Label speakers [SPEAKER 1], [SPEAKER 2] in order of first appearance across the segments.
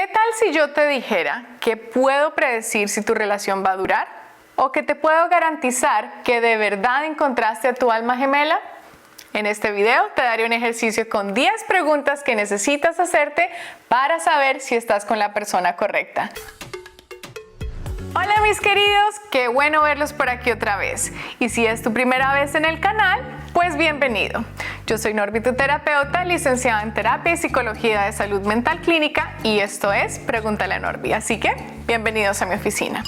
[SPEAKER 1] ¿Qué tal si yo te dijera que puedo predecir si tu relación va a durar? ¿O que te puedo garantizar que de verdad encontraste a tu alma gemela? En este video te daré un ejercicio con 10 preguntas que necesitas hacerte para saber si estás con la persona correcta. Hola mis queridos, qué bueno verlos por aquí otra vez. Y si es tu primera vez en el canal, pues bienvenido. Yo soy Norby, tu terapeuta, licenciada en Terapia y Psicología de Salud Mental Clínica, y esto es Pregúntale a Norby. Así que, bienvenidos a mi oficina.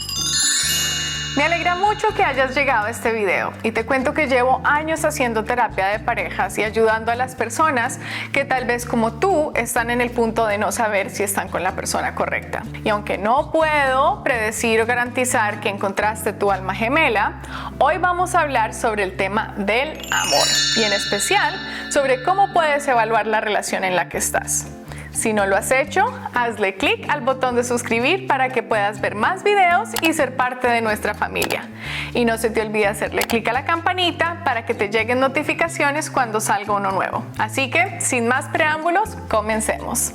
[SPEAKER 1] Me alegra mucho que hayas llegado a este video y te cuento que llevo años haciendo terapia de parejas y ayudando a las personas que tal vez como tú están en el punto de no saber si están con la persona correcta. Y aunque no puedo predecir o garantizar que encontraste tu alma gemela, hoy vamos a hablar sobre el tema del amor y en especial sobre cómo puedes evaluar la relación en la que estás. Si no lo has hecho, hazle clic al botón de suscribir para que puedas ver más videos y ser parte de nuestra familia. Y no se te olvide hacerle clic a la campanita para que te lleguen notificaciones cuando salga uno nuevo. Así que, sin más preámbulos, comencemos.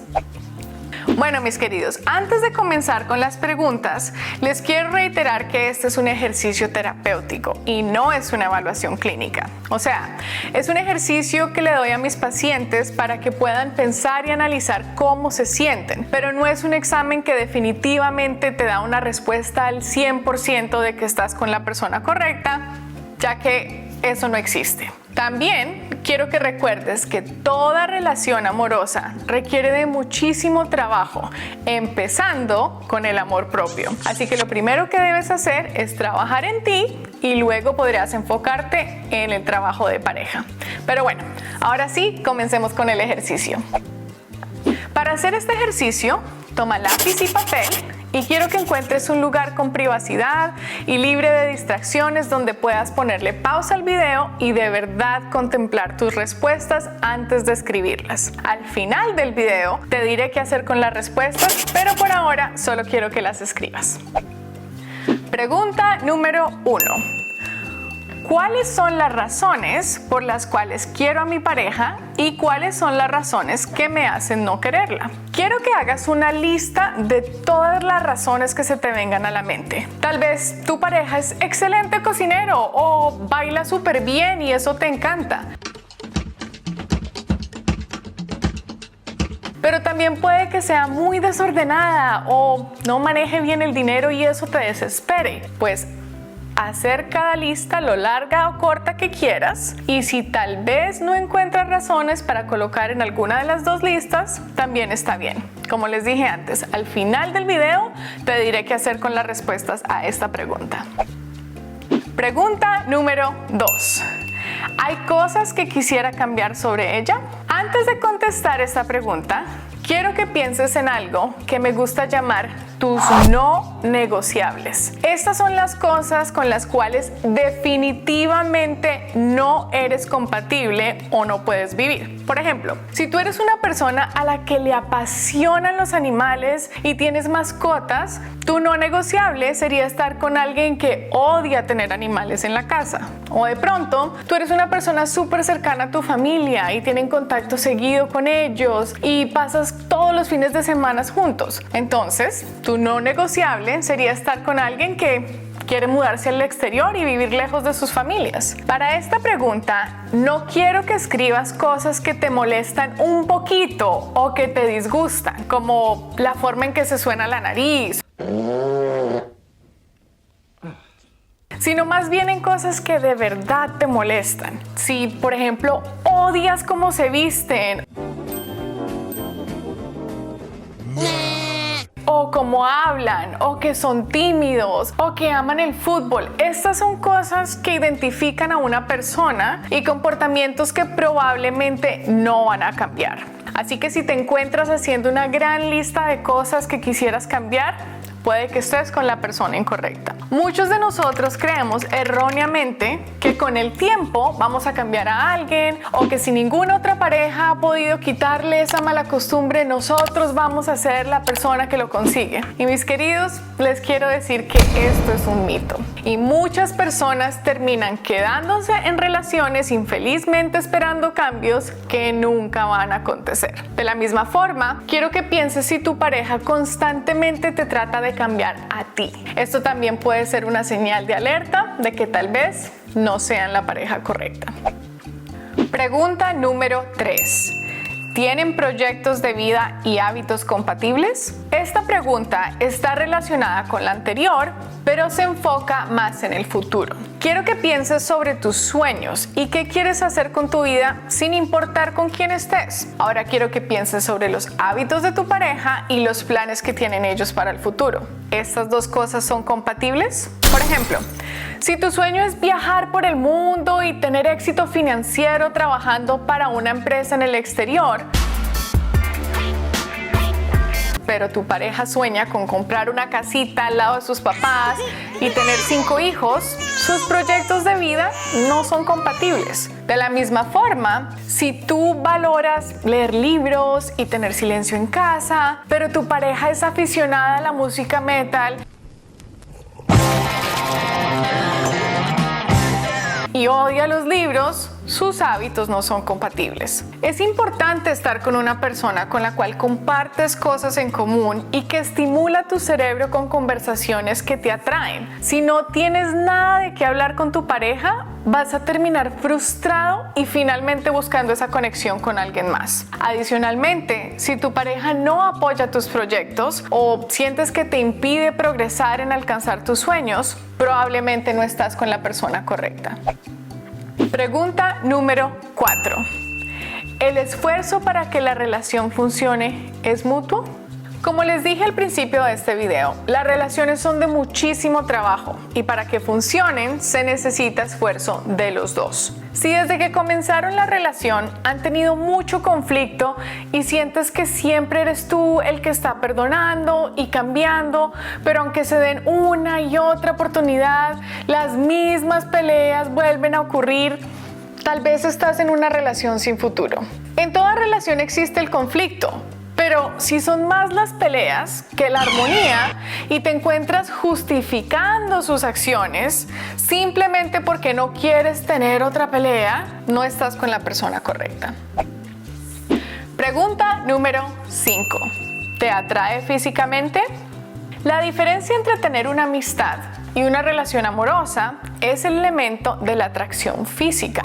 [SPEAKER 1] Bueno, mis queridos, antes de comenzar con las preguntas, les quiero reiterar que este es un ejercicio terapéutico y no es una evaluación clínica. O sea, es un ejercicio que le doy a mis pacientes para que puedan pensar y analizar cómo se sienten, pero no es un examen que definitivamente te da una respuesta al 100% de que estás con la persona correcta, ya que eso no existe. También quiero que recuerdes que toda relación amorosa requiere de muchísimo trabajo, empezando con el amor propio. Así que lo primero que debes hacer es trabajar en ti y luego podrás enfocarte en el trabajo de pareja. Pero bueno, ahora sí, comencemos con el ejercicio. Para hacer este ejercicio, toma lápiz y papel. Y quiero que encuentres un lugar con privacidad y libre de distracciones donde puedas ponerle pausa al video y de verdad contemplar tus respuestas antes de escribirlas. Al final del video te diré qué hacer con las respuestas, pero por ahora solo quiero que las escribas. Pregunta número 1. ¿Cuáles son las razones por las cuales quiero a mi pareja y cuáles son las razones que me hacen no quererla? Quiero que hagas una lista de todas las razones que se te vengan a la mente. Tal vez tu pareja es excelente cocinero o baila súper bien y eso te encanta. Pero también puede que sea muy desordenada o no maneje bien el dinero y eso te desespere. Pues hacer cada lista lo larga o corta que quieras, y si tal vez no encuentras razones para colocar en alguna de las dos listas, también está bien. Como les dije antes, al final del video te diré qué hacer con las respuestas a esta pregunta. Pregunta número 2. ¿Hay cosas que quisiera cambiar sobre ella? Antes de contestar esta pregunta, quiero que pienses en algo que me gusta llamar tus no negociables. Estas son las cosas con las cuales definitivamente no eres compatible o no puedes vivir. Por ejemplo, si tú eres una persona a la que le apasionan los animales y tienes mascotas, tu no negociable sería estar con alguien que odia tener animales en la casa. O de pronto, tú eres una persona súper cercana a tu familia y tienen contacto seguido con ellos y pasas todos los fines de semana juntos. Entonces, tu no negociable sería estar con alguien que quiere mudarse al exterior y vivir lejos de sus familias. Para esta pregunta, no quiero que escribas cosas que te molestan un poquito o que te disgustan, como la forma en que se suena la nariz, sino más bien en cosas que de verdad te molestan. Si, por ejemplo, odias cómo se visten, o cómo hablan, o que son tímidos, o que aman el fútbol. Estas son cosas que identifican a una persona y comportamientos que probablemente no van a cambiar. Así que si te encuentras haciendo una gran lista de cosas que quisieras cambiar, puede que estés con la persona incorrecta. Muchos de nosotros creemos erróneamente que con el tiempo vamos a cambiar a alguien o que si ninguna otra pareja ha podido quitarle esa mala costumbre, nosotros vamos a ser la persona que lo consigue. Y mis queridos, les quiero decir que esto es un mito. Y muchas personas terminan quedándose en relaciones infelizmente esperando cambios que nunca van a acontecer. De la misma forma, quiero que pienses si tu pareja constantemente te trata de cambiar a ti. Esto también puede ser una señal de alerta de que tal vez no sean la pareja correcta. Pregunta número 3. ¿Tienen proyectos de vida y hábitos compatibles? Esta pregunta está relacionada con la anterior, pero se enfoca más en el futuro. Quiero que pienses sobre tus sueños y qué quieres hacer con tu vida sin importar con quién estés. Ahora quiero que pienses sobre los hábitos de tu pareja y los planes que tienen ellos para el futuro. ¿Estas dos cosas son compatibles? Por ejemplo, si tu sueño es viajar por el mundo y tener éxito financiero trabajando para una empresa en el exterior, pero tu pareja sueña con comprar una casita al lado de sus papás y tener 5 hijos, sus proyectos de vida no son compatibles. De la misma forma, si tú valoras leer libros y tener silencio en casa, pero tu pareja es aficionada a la música metal y odia los libros, sus hábitos no son compatibles. Es importante estar con una persona con la cual compartes cosas en común y que estimula tu cerebro con conversaciones que te atraen. Si no tienes nada de qué hablar con tu pareja, vas a terminar frustrado y finalmente buscando esa conexión con alguien más. Adicionalmente, si tu pareja no apoya tus proyectos o sientes que te impide progresar en alcanzar tus sueños, probablemente no estás con la persona correcta. Pregunta número 4. ¿El esfuerzo para que la relación funcione es mutuo? Como les dije al principio de este video, las relaciones son de muchísimo trabajo y para que funcionen se necesita esfuerzo de los dos. Si desde que comenzaron la relación han tenido mucho conflicto y sientes que siempre eres tú el que está perdonando y cambiando, pero aunque se den una y otra oportunidad, las mismas peleas vuelven a ocurrir, tal vez estás en una relación sin futuro. En toda relación existe el conflicto, pero si son más las peleas que la armonía y te encuentras justificando sus acciones simplemente porque no quieres tener otra pelea, no estás con la persona correcta. Pregunta número 5. ¿Te atrae físicamente? La diferencia entre tener una amistad y una relación amorosa es el elemento de la atracción física.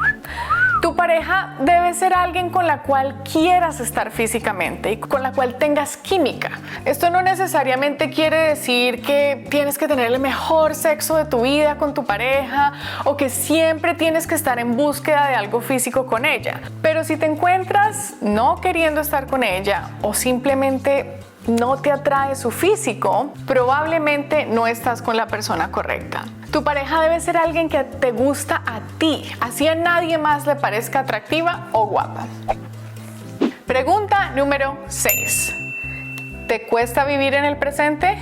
[SPEAKER 1] Tu pareja debe ser alguien con la cual quieras estar físicamente y con la cual tengas química. Esto no necesariamente quiere decir que tienes que tener el mejor sexo de tu vida con tu pareja o que siempre tienes que estar en búsqueda de algo físico con ella. Pero si te encuentras no queriendo estar con ella o simplemente no te atrae su físico, probablemente no estás con la persona correcta. Tu pareja debe ser alguien que te gusta a ti, así a nadie más le parezca atractiva o guapa. Pregunta número 6. ¿Te cuesta vivir en el presente?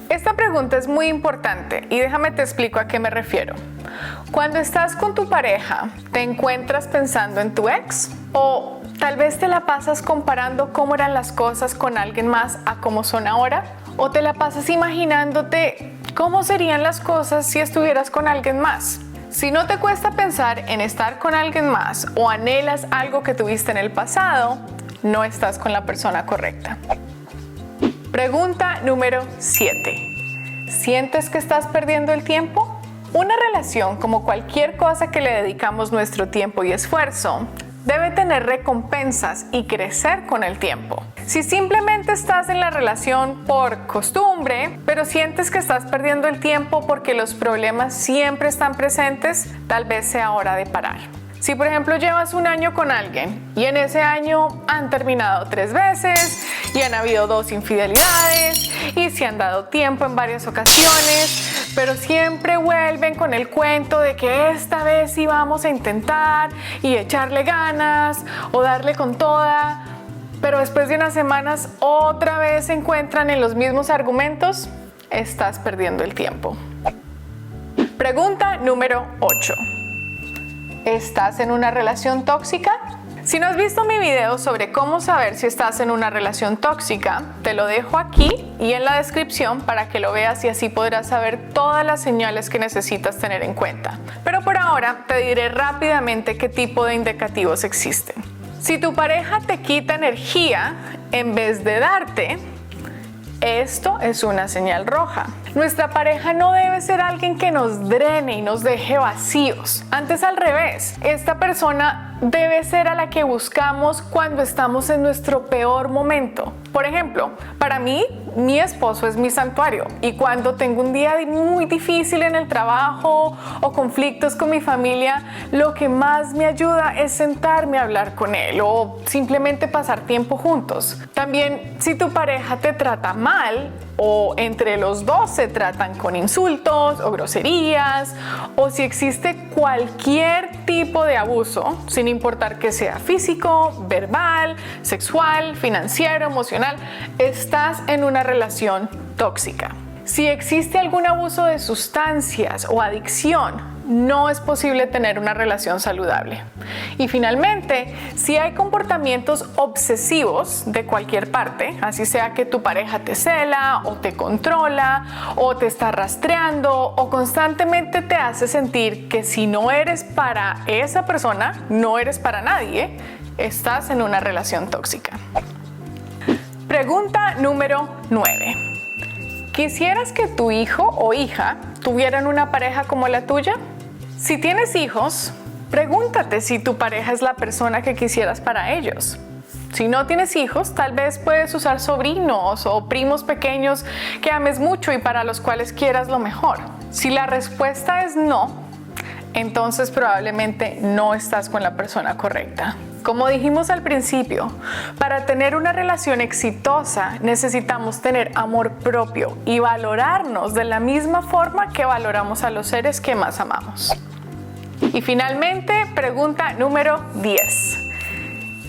[SPEAKER 1] Esta pregunta es muy importante y déjame te explico a qué me refiero. Cuando estás con tu pareja, ¿te encuentras pensando en tu ex? ¿O tal vez te la pasas comparando cómo eran las cosas con alguien más a cómo son ahora? ¿O te la pasas imaginándote cómo serían las cosas si estuvieras con alguien más? Si no te cuesta pensar en estar con alguien más o anhelas algo que tuviste en el pasado, no estás con la persona correcta. Pregunta número 7. ¿Sientes que estás perdiendo el tiempo? Una relación, como cualquier cosa que le dedicamos nuestro tiempo y esfuerzo, debe tener recompensas y crecer con el tiempo. Si simplemente estás en la relación por costumbre, pero sientes que estás perdiendo el tiempo porque los problemas siempre están presentes, tal vez sea hora de parar. Si por ejemplo llevas un año con alguien y en ese año han terminado 3 veces y han habido 2 infidelidades y se han dado tiempo en varias ocasiones, pero siempre vuelven con el cuento de que esta vez sí vamos a intentar y echarle ganas o darle con toda, pero después de unas semanas otra vez se encuentran en los mismos argumentos, estás perdiendo el tiempo. Pregunta número 8. ¿Estás en una relación tóxica? Si no has visto mi video sobre cómo saber si estás en una relación tóxica, te lo dejo aquí y en la descripción para que lo veas y así podrás saber todas las señales que necesitas tener en cuenta. Pero por ahora te diré rápidamente qué tipo de indicativos existen. Si tu pareja te quita energía en vez de darte, esto es una señal roja. Nuestra pareja no debe ser alguien que nos drene y nos deje vacíos. Antes al revés, esta persona debe ser a la que buscamos cuando estamos en nuestro peor momento. Por ejemplo, para mí, mi esposo es mi santuario y cuando tengo un día muy difícil en el trabajo o conflictos con mi familia, lo que más me ayuda es sentarme a hablar con él o simplemente pasar tiempo juntos. También, si tu pareja te trata mal o entre los dos se tratan con insultos o groserías, o si existe cualquier tipo de abuso, sin importar que sea físico, verbal, sexual, financiero, emocional, estás en una relación tóxica. Si existe algún abuso de sustancias o adicción, no es posible tener una relación saludable. Y finalmente, si hay comportamientos obsesivos de cualquier parte, así sea que tu pareja te cela o te controla o te está rastreando o constantemente te hace sentir que si no eres para esa persona, no eres para nadie, estás en una relación tóxica. Pregunta número 9. ¿Quisieras que tu hijo o hija tuvieran una pareja como la tuya? Si tienes hijos, pregúntate si tu pareja es la persona que quisieras para ellos. Si no tienes hijos, tal vez puedes usar sobrinos o primos pequeños que ames mucho y para los cuales quieras lo mejor. Si la respuesta es no, entonces probablemente no estás con la persona correcta. Como dijimos al principio, para tener una relación exitosa necesitamos tener amor propio y valorarnos de la misma forma que valoramos a los seres que más amamos. Y finalmente, pregunta número 10.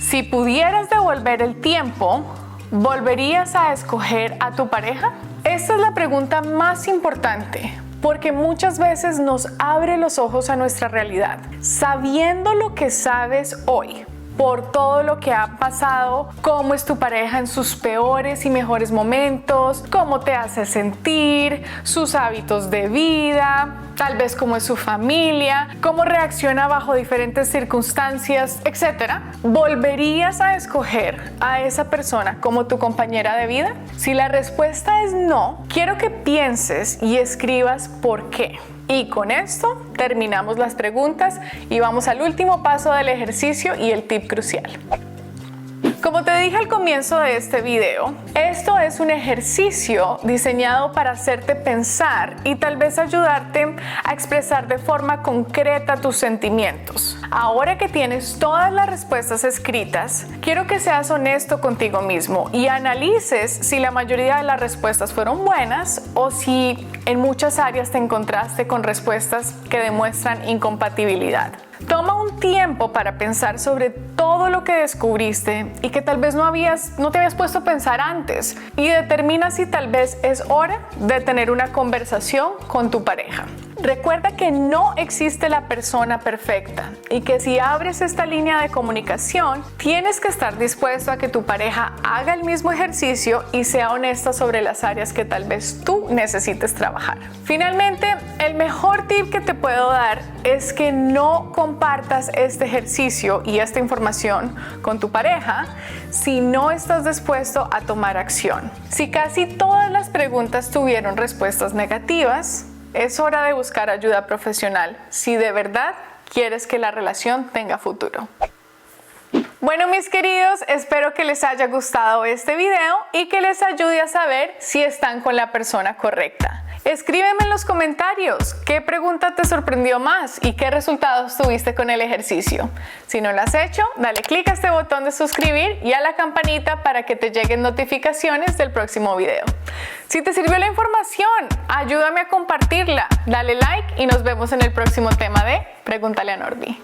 [SPEAKER 1] Si pudieras devolver el tiempo, ¿volverías a escoger a tu pareja? Esta es la pregunta más importante, porque muchas veces nos abre los ojos a nuestra realidad. Sabiendo lo que sabes hoy, por todo lo que ha pasado, cómo es tu pareja en sus peores y mejores momentos, cómo te hace sentir, sus hábitos de vida, tal vez cómo es su familia, cómo reacciona bajo diferentes circunstancias, etc. ¿Volverías a escoger a esa persona como tu compañera de vida? Si la respuesta es no, quiero que pienses y escribas por qué. Y con esto terminamos las preguntas y vamos al último paso del ejercicio y el tip crucial. Como te dije al comienzo de este video, esto es un ejercicio diseñado para hacerte pensar y tal vez ayudarte a expresar de forma concreta tus sentimientos. Ahora que tienes todas las respuestas escritas, quiero que seas honesto contigo mismo y analices si la mayoría de las respuestas fueron buenas o si en muchas áreas te encontraste con respuestas que demuestran incompatibilidad. Toma un tiempo para pensar sobre todo lo que descubriste y que tal vez no te habías puesto a pensar antes y determina si tal vez es hora de tener una conversación con tu pareja. Recuerda que no existe la persona perfecta y que si abres esta línea de comunicación, tienes que estar dispuesto a que tu pareja haga el mismo ejercicio y sea honesta sobre las áreas que tal vez tú necesites trabajar. Finalmente, el mejor tip que te puedo dar es que no compartas este ejercicio y esta información con tu pareja si no estás dispuesto a tomar acción. Si casi todas las preguntas tuvieron respuestas negativas, es hora de buscar ayuda profesional si de verdad quieres que la relación tenga futuro. Bueno, mis queridos, espero que les haya gustado este video y que les ayude a saber si están con la persona correcta. Escríbeme en los comentarios qué pregunta te sorprendió más y qué resultados tuviste con el ejercicio. Si no lo has hecho, dale clic a este botón de suscribir y a la campanita para que te lleguen notificaciones del próximo video. Si te sirvió la información, ayúdame a compartirla, dale like y nos vemos en el próximo tema de Pregúntale a Norby.